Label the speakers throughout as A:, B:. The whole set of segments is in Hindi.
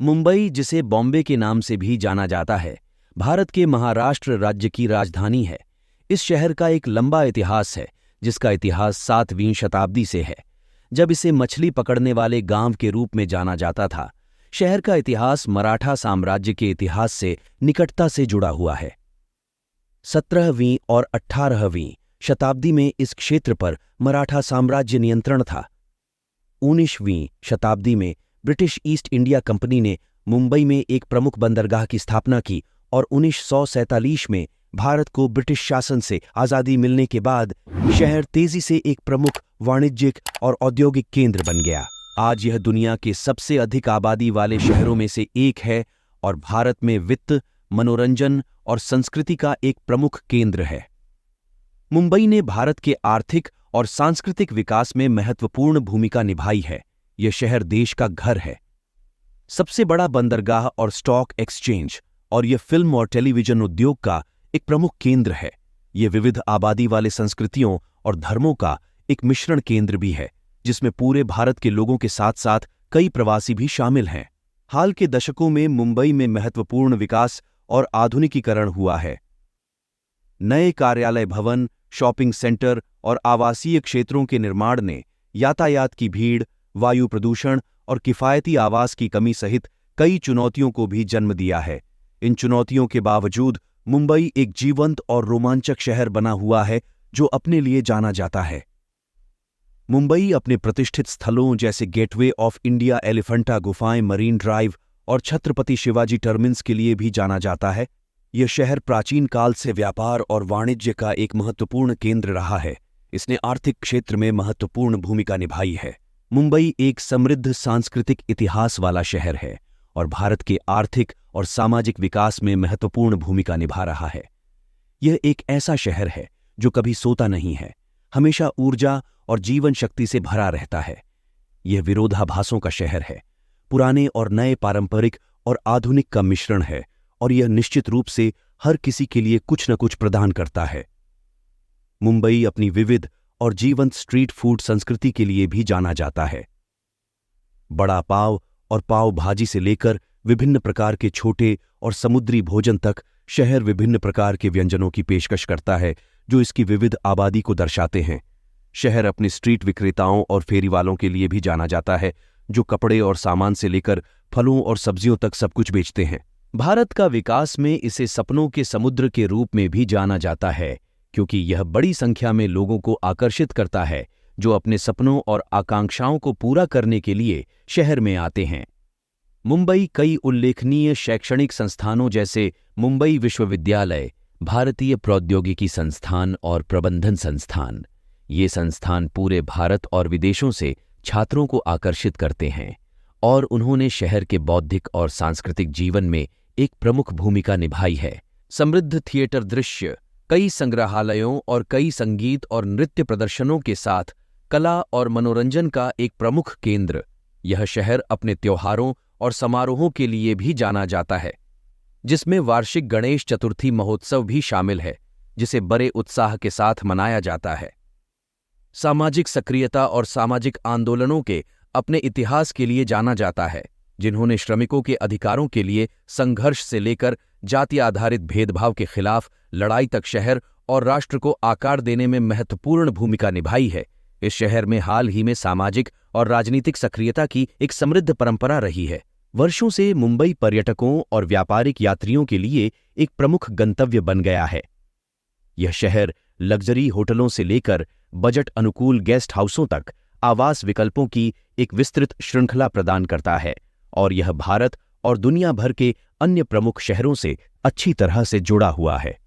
A: मुंबई, जिसे बॉम्बे के नाम से भी जाना जाता है, भारत के महाराष्ट्र राज्य की राजधानी है। इस शहर का एक लंबा इतिहास है, जिसका इतिहास 7वीं शताब्दी से है, जब इसे मछली पकड़ने वाले गांव के रूप में जाना जाता था। शहर का इतिहास मराठा साम्राज्य के इतिहास से निकटता से जुड़ा हुआ है। 17वीं और 18वीं शताब्दी में इस क्षेत्र पर मराठा साम्राज्य नियंत्रण था। 19वीं शताब्दी में ब्रिटिश ईस्ट इंडिया कंपनी ने मुंबई में एक प्रमुख बंदरगाह की स्थापना की और 1947 में भारत को ब्रिटिश शासन से आज़ादी मिलने के बाद शहर तेजी से एक प्रमुख वाणिज्यिक और औद्योगिक केंद्र बन गया। आज यह दुनिया के सबसे अधिक आबादी वाले शहरों में से एक है और भारत में वित्त, मनोरंजन और संस्कृति का एक प्रमुख केंद्र है। मुंबई ने भारत के आर्थिक और सांस्कृतिक विकास में महत्वपूर्ण भूमिका निभाई है। यह शहर देश का घर है, सबसे बड़ा बंदरगाह और स्टॉक एक्सचेंज, और यह फिल्म और टेलीविजन उद्योग का एक प्रमुख केंद्र है। यह विविध आबादी वाले संस्कृतियों और धर्मों का एक मिश्रण केंद्र भी है, जिसमें पूरे भारत के लोगों के साथ साथ कई प्रवासी भी शामिल हैं। हाल के दशकों में मुंबई में महत्वपूर्ण विकास और आधुनिकीकरण हुआ है। नए कार्यालय भवन, शॉपिंग सेंटर और आवासीय क्षेत्रों के निर्माण ने यातायात की भीड़, वायु प्रदूषण और किफायती आवास की कमी सहित कई चुनौतियों को भी जन्म दिया है। इन चुनौतियों के बावजूद मुंबई एक जीवंत और रोमांचक शहर बना हुआ है, जो अपने लिए जाना जाता है। मुंबई अपने प्रतिष्ठित स्थलों जैसे गेटवे ऑफ इंडिया, एलिफेंटा गुफाएं, मरीन ड्राइव और छत्रपति शिवाजी टर्मिनस के लिए भी जाना जाता है। यह शहर प्राचीन काल से व्यापार और वाणिज्य का एक महत्वपूर्ण केंद्र रहा है। इसने आर्थिक क्षेत्र में महत्वपूर्ण भूमिका निभाई है। मुंबई एक समृद्ध सांस्कृतिक इतिहास वाला शहर है और भारत के आर्थिक और सामाजिक विकास में महत्वपूर्ण भूमिका निभा रहा है। यह एक ऐसा शहर है जो कभी सोता नहीं है, हमेशा ऊर्जा और जीवन शक्ति से भरा रहता है। यह विरोधाभासों का शहर है, पुराने और नए, पारंपरिक और आधुनिक का मिश्रण है, और यह निश्चित रूप से हर किसी के लिए कुछ न कुछ प्रदान करता है। मुंबई अपनी विविध और जीवंत स्ट्रीट फूड संस्कृति के लिए भी जाना जाता है। बड़ा पाव और पाव भाजी से लेकर विभिन्न प्रकार के छोटे और समुद्री भोजन तक, शहर विभिन्न प्रकार के व्यंजनों की पेशकश करता है जो इसकी विविध आबादी को दर्शाते हैं। शहर अपने स्ट्रीट विक्रेताओं और फेरीवालों के लिए भी जाना जाता है, जो कपड़े और सामान से लेकर फलों और सब्जियों तक सब कुछ बेचते हैं। भारत का विकास में इसे सपनों के समुद्र के रूप में भी जाना जाता है, क्योंकि यह बड़ी संख्या में लोगों को आकर्षित करता है जो अपने सपनों और आकांक्षाओं को पूरा करने के लिए शहर में आते हैं। मुंबई कई उल्लेखनीय शैक्षणिक संस्थानों जैसे मुंबई विश्वविद्यालय, भारतीय प्रौद्योगिकी संस्थान और प्रबंधन संस्थान, ये संस्थान पूरे भारत और विदेशों से छात्रों को आकर्षित करते हैं और उन्होंने शहर के बौद्धिक और सांस्कृतिक जीवन में एक प्रमुख भूमिका निभाई है। समृद्ध थिएटर दृश्य, कई संग्रहालयों और कई संगीत और नृत्य प्रदर्शनों के साथ कला और मनोरंजन का एक प्रमुख केंद्र। यह शहर अपने त्योहारों और समारोहों के लिए भी जाना जाता है, जिसमें वार्षिक गणेश चतुर्थी महोत्सव भी शामिल है, जिसे बड़े उत्साह के साथ मनाया जाता है। सामाजिक सक्रियता और सामाजिक आंदोलनों के अपने इतिहास के लिए जाना जाता है, जिन्होंने श्रमिकों के अधिकारों के लिए संघर्ष से लेकर जाति आधारित भेदभाव के खिलाफ लड़ाई तक शहर और राष्ट्र को आकार देने में महत्वपूर्ण भूमिका निभाई है। इस शहर में हाल ही में सामाजिक और राजनीतिक सक्रियता की एक समृद्ध परंपरा रही है। वर्षों से मुंबई पर्यटकों और व्यापारिक यात्रियों के लिए एक प्रमुख गंतव्य बन गया है। यह शहर लग्जरी होटलों से लेकर बजट अनुकूल गेस्ट हाउसों तक आवास विकल्पों की एक विस्तृत श्रृंखला प्रदान करता है, और यह भारत और दुनिया भर के अन्य प्रमुख शहरों से अच्छी तरह से जुड़ा हुआ है।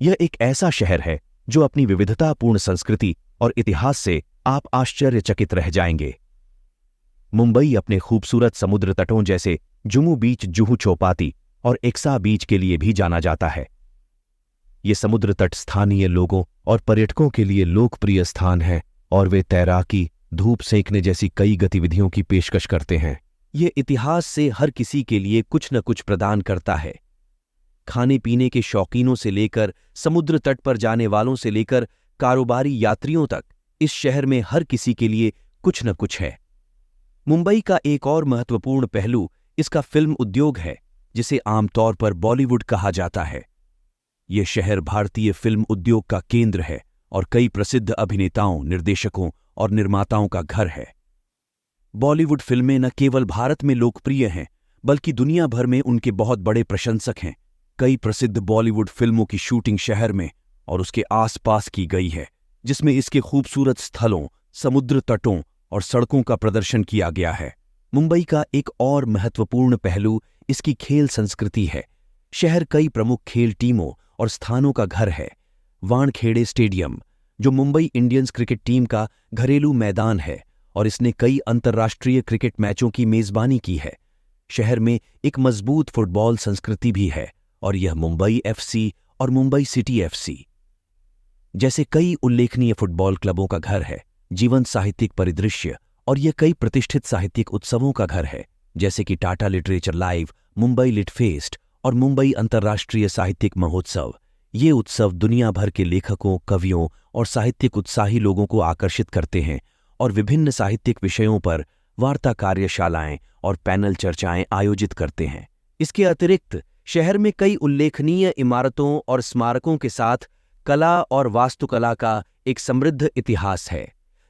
A: यह एक ऐसा शहर है जो अपनी विविधतापूर्ण संस्कृति और इतिहास से आप आश्चर्यचकित रह जाएंगे। मुंबई अपने खूबसूरत समुद्र तटों जैसे जुमू बीच, जुहू चौपाटी और एक्सा बीच के लिए भी जाना जाता है। ये समुद्र तट स्थानीय लोगों और पर्यटकों के लिए लोकप्रिय स्थान है और वे तैराकी, धूप सेंकने जैसी कई गतिविधियों की पेशकश करते हैं। ये इतिहास से हर किसी के लिए कुछ न कुछ प्रदान करता है। खाने पीने के शौकीनों से लेकर समुद्र तट पर जाने वालों से लेकर कारोबारी यात्रियों तक, इस शहर में हर किसी के लिए कुछ न कुछ है। मुंबई का एक और महत्वपूर्ण पहलू इसका फिल्म उद्योग है, जिसे आमतौर पर बॉलीवुड कहा जाता है। यह शहर भारतीय फिल्म उद्योग का केंद्र है और कई प्रसिद्ध अभिनेताओं, निर्देशकों और निर्माताओं का घर है। बॉलीवुड फिल्में न केवल भारत में लोकप्रिय हैं, बल्कि दुनिया भर में उनके बहुत बड़े प्रशंसक हैं। कई प्रसिद्ध बॉलीवुड फिल्मों की शूटिंग शहर में और उसके आसपास की गई है, जिसमें इसके खूबसूरत स्थलों, समुद्र तटों और सड़कों का प्रदर्शन किया गया है। मुंबई का एक और महत्वपूर्ण पहलू इसकी खेल संस्कृति है। शहर कई प्रमुख खेल टीमों और स्थानों का घर है। वानखेड़े स्टेडियम, जो मुंबई इंडियंस क्रिकेट टीम का घरेलू मैदान है, और इसने कई अंतर्राष्ट्रीय क्रिकेट मैचों की मेजबानी की है। शहर में एक मजबूत फुटबॉल संस्कृति भी है, और यह मुंबई एफसी और मुंबई सिटी एफसी जैसे कई उल्लेखनीय फुटबॉल क्लबों का घर है। जीवंत साहित्यिक परिदृश्य, और यह कई प्रतिष्ठित साहित्यिक उत्सवों का घर है, जैसे कि Tata literature live, Mumbai lit fest और मुंबई अंतर्राष्ट्रीय साहित्यिक महोत्सव। ये उत्सव दुनिया भर के लेखकों, कवियों और साहित्यिक उत्साही लोगों को आकर्षित करते हैं और विभिन्न साहित्यिक विषयों पर वार्ता कार्यशालाएं और पैनल चर्चाएं आयोजित करते हैं। इसके अतिरिक्त शहर में कई उल्लेखनीय इमारतों और स्मारकों के साथ कला और वास्तुकला का एक समृद्ध इतिहास है,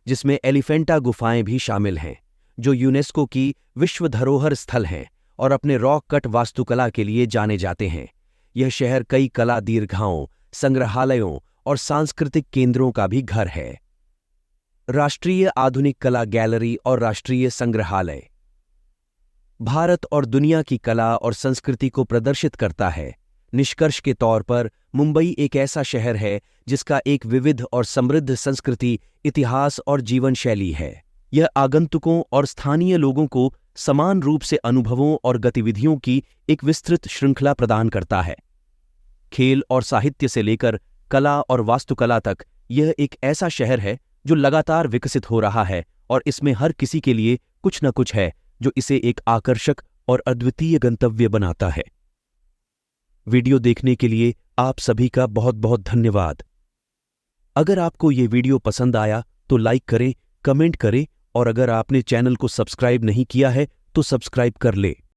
A: जिसमें एलिफेंटा गुफाएं भी शामिल हैं, जो यूनेस्को की विश्व धरोहर स्थल हैं और अपने रॉक कट वास्तुकला के लिए जाने जाते हैं। यह शहर कई कला दीर्घाओं, संग्रहालयों और सांस्कृतिक केंद्रों का भी घर है। राष्ट्रीय आधुनिक कला गैलरी और राष्ट्रीय संग्रहालय भारत और दुनिया की कला और संस्कृति को प्रदर्शित करता है। निष्कर्ष के तौर पर मुंबई एक ऐसा शहर है जिसका एक विविध और समृद्ध संस्कृति, इतिहास और जीवन शैली है। यह आगंतुकों और स्थानीय लोगों को समान रूप से अनुभवों और गतिविधियों की एक विस्तृत श्रृंखला प्रदान करता है। खेल और साहित्य से लेकर कला और वास्तुकला तक यह एक ऐसा शहर है जो लगातार विकसित हो रहा है, और इसमें हर किसी के लिए कुछ न कुछ है जो इसे एक आकर्षक और अद्वितीय गंतव्य बनाता है। वीडियो देखने के लिए आप सभी का बहुत बहुत धन्यवाद। अगर आपको ये वीडियो पसंद आया तो लाइक करें, कमेंट करें, और अगर आपने चैनल को सब्सक्राइब नहीं किया है तो सब्सक्राइब कर ले।